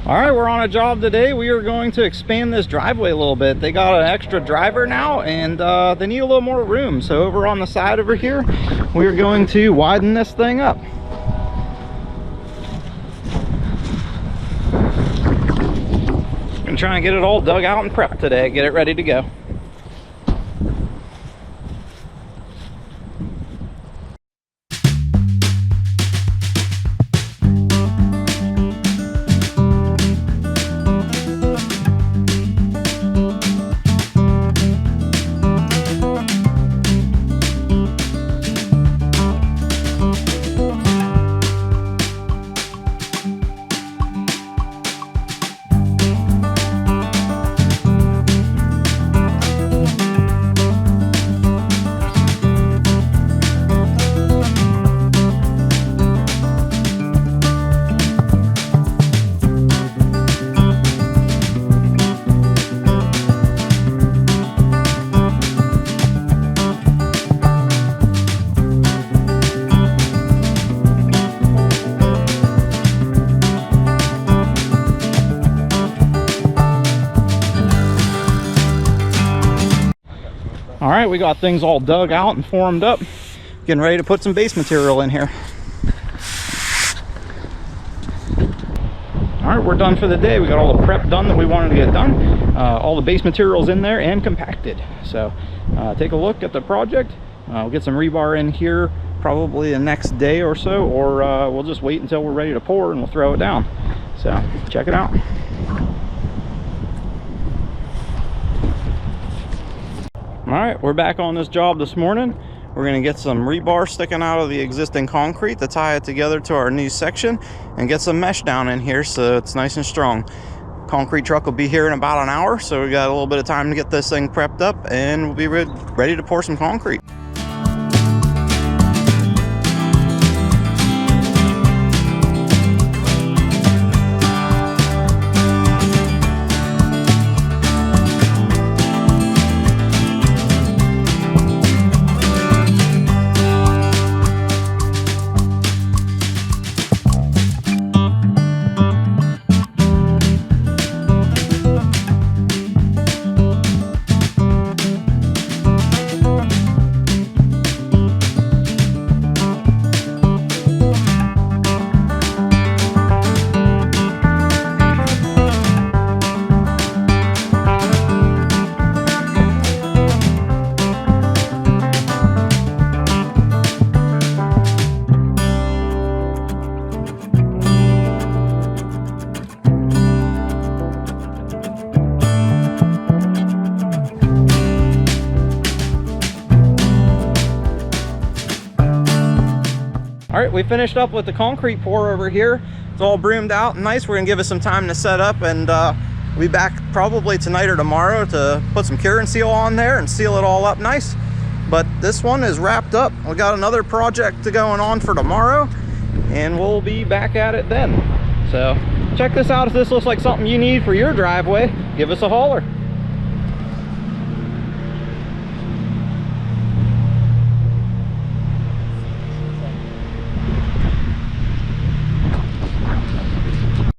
All right, we're on a job today. We are going to expand this driveway a little bit. They got an extra driver now, and they need a little more room. So over on the side over here, we're going to widen this thing up. I'm trying to get it all dug out and prepped today, get it ready to go. All right, we got things all dug out and formed up. Getting ready to put some base material in here. All right, we're done for the day. We got all the prep done that we wanted to get done. All the base materials in there and compacted. So take a look at the project. We'll get some rebar in here probably the next day or so, or we'll just wait until we're ready to pour and we'll throw it down. So check it out. All right, we're back on this job this morning. We're going to get some rebar sticking out of the existing concrete to tie it together to our new section and get some mesh down in here so it's nice and strong. Concrete truck will be here in about an hour, so we got a little bit of time to get this thing prepped up and we'll be ready to pour some concrete. All right, we finished up with the concrete pour over here. It's all broomed out and nice. We're gonna give it some time to set up, and we'll be back probably tonight or tomorrow to put some cure and seal on there and seal it all up nice. But this one is wrapped up. We got another project going on for tomorrow, and we'll be back at it then. So check this out. If this looks like something you need for your driveway, give us a holler.